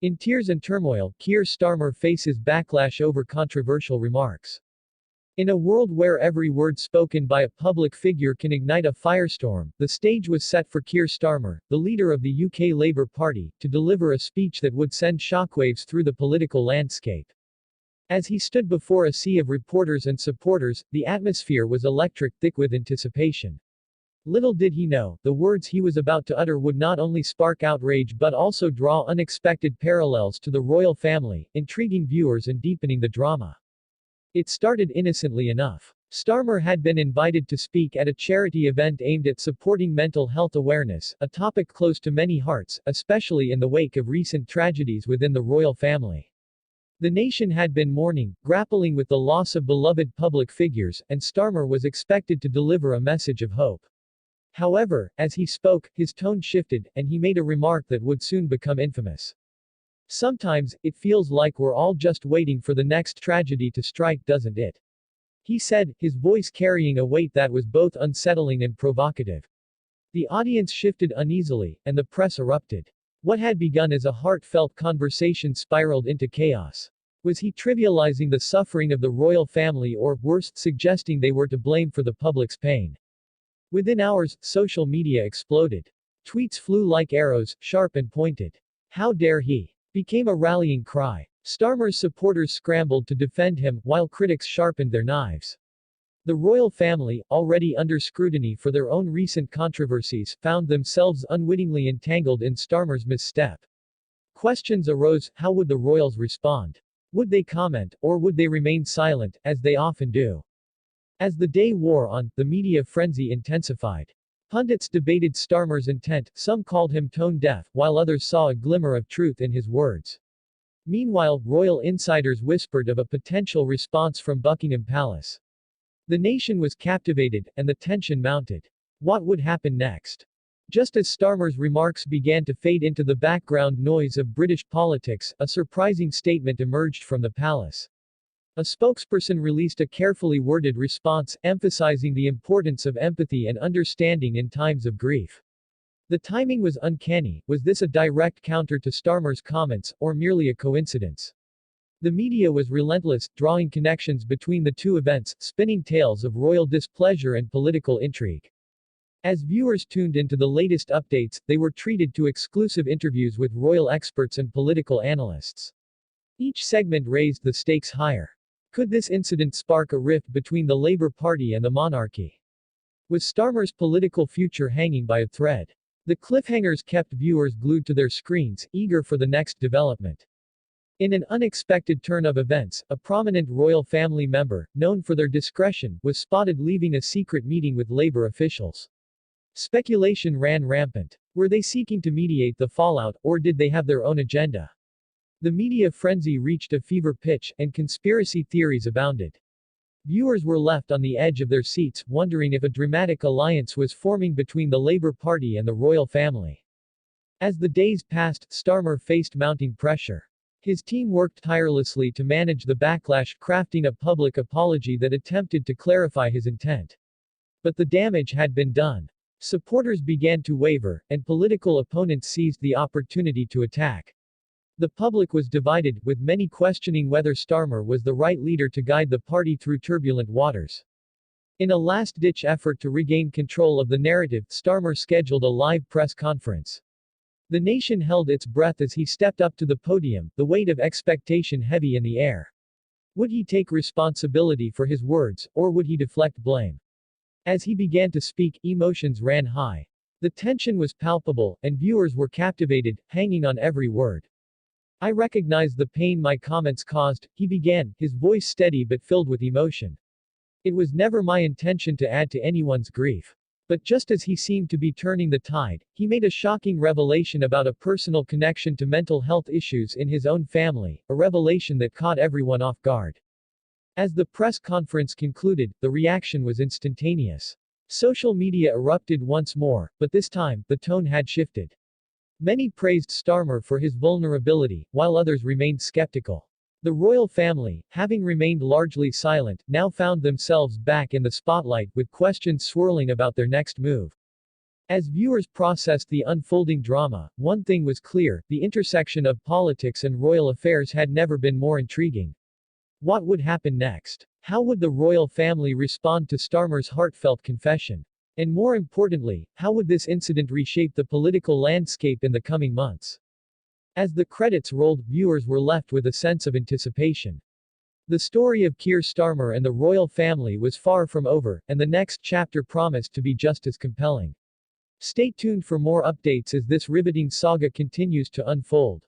In Tears and Turmoil, Keir Starmer faces backlash over controversial remarks. In a world where every word spoken by a public figure can ignite a firestorm, the stage was set for Keir Starmer, the leader of the UK Labour Party, to deliver a speech that would send shockwaves through the political landscape. As he stood before a sea of reporters and supporters, the atmosphere was electric, thick with anticipation. Little did he know, the words he was about to utter would not only spark outrage but also draw unexpected parallels to the royal family, intriguing viewers and deepening the drama. It started innocently enough. Starmer had been invited to speak at a charity event aimed at supporting mental health awareness, a topic close to many hearts, especially in the wake of recent tragedies within the royal family. The nation had been mourning, grappling with the loss of beloved public figures, and Starmer was expected to deliver a message of hope. However, as he spoke, his tone shifted, and he made a remark that would soon become infamous. "Sometimes, it feels like we're all just waiting for the next tragedy to strike, doesn't it?" he said, his voice carrying a weight that was both unsettling and provocative. The audience shifted uneasily, and the press erupted. What had begun as a heartfelt conversation spiraled into chaos. Was he trivializing the suffering of the royal family or, worse, suggesting they were to blame for the public's pain? Within hours, social media exploded. Tweets flew like arrows, sharp and pointed. "How dare he?" became a rallying cry. Starmer's supporters scrambled to defend him, while critics sharpened their knives. The royal family, already under scrutiny for their own recent controversies, found themselves unwittingly entangled in Starmer's misstep. Questions arose: how would the royals respond? Would they comment, or would they remain silent, as they often do? As the day wore on, the media frenzy intensified. Pundits debated Starmer's intent, some called him tone-deaf, while others saw a glimmer of truth in his words. Meanwhile, royal insiders whispered of a potential response from Buckingham Palace. The nation was captivated, and the tension mounted. What would happen next? Just as Starmer's remarks began to fade into the background noise of British politics, a surprising statement emerged from the palace. A spokesperson released a carefully worded response, emphasizing the importance of empathy and understanding in times of grief. The timing was uncanny. Was this a direct counter to Starmer's comments, or merely a coincidence? The media was relentless, drawing connections between the two events, spinning tales of royal displeasure and political intrigue. As viewers tuned into the latest updates, they were treated to exclusive interviews with royal experts and political analysts. Each segment raised the stakes higher. Could this incident spark a rift between the Labour Party and the monarchy? Was Starmer's political future hanging by a thread? The cliffhangers kept viewers glued to their screens, eager for the next development. In an unexpected turn of events, a prominent royal family member, known for their discretion, was spotted leaving a secret meeting with Labour officials. Speculation ran rampant. Were they seeking to mediate the fallout, or did they have their own agenda? The media frenzy reached a fever pitch, and conspiracy theories abounded. Viewers were left on the edge of their seats, wondering if a dramatic alliance was forming between the Labour Party and the royal family. As the days passed, Starmer faced mounting pressure. His team worked tirelessly to manage the backlash, crafting a public apology that attempted to clarify his intent. But the damage had been done. Supporters began to waver, and political opponents seized the opportunity to attack. The public was divided, with many questioning whether Starmer was the right leader to guide the party through turbulent waters. In a last-ditch effort to regain control of the narrative, Starmer scheduled a live press conference. The nation held its breath as he stepped up to the podium, the weight of expectation heavy in the air. Would he take responsibility for his words, or would he deflect blame? As he began to speak, emotions ran high. The tension was palpable, and viewers were captivated, hanging on every word. "I recognize the pain my comments caused," he began, his voice steady but filled with emotion. "It was never my intention to add to anyone's grief." But just as he seemed to be turning the tide, he made a shocking revelation about a personal connection to mental health issues in his own family, a revelation that caught everyone off guard. As the press conference concluded, the reaction was instantaneous. Social media erupted once more, but this time, the tone had shifted. Many praised Starmer for his vulnerability, while others remained skeptical. The royal family, having remained largely silent, now found themselves back in the spotlight, with questions swirling about their next move. As viewers processed the unfolding drama, one thing was clear: the intersection of politics and royal affairs had never been more intriguing. What would happen next? How would the royal family respond to Starmer's heartfelt confession? And more importantly, how would this incident reshape the political landscape in the coming months? As the credits rolled, viewers were left with a sense of anticipation. The story of Keir Starmer and the royal family was far from over, and the next chapter promised to be just as compelling. Stay tuned for more updates as this riveting saga continues to unfold.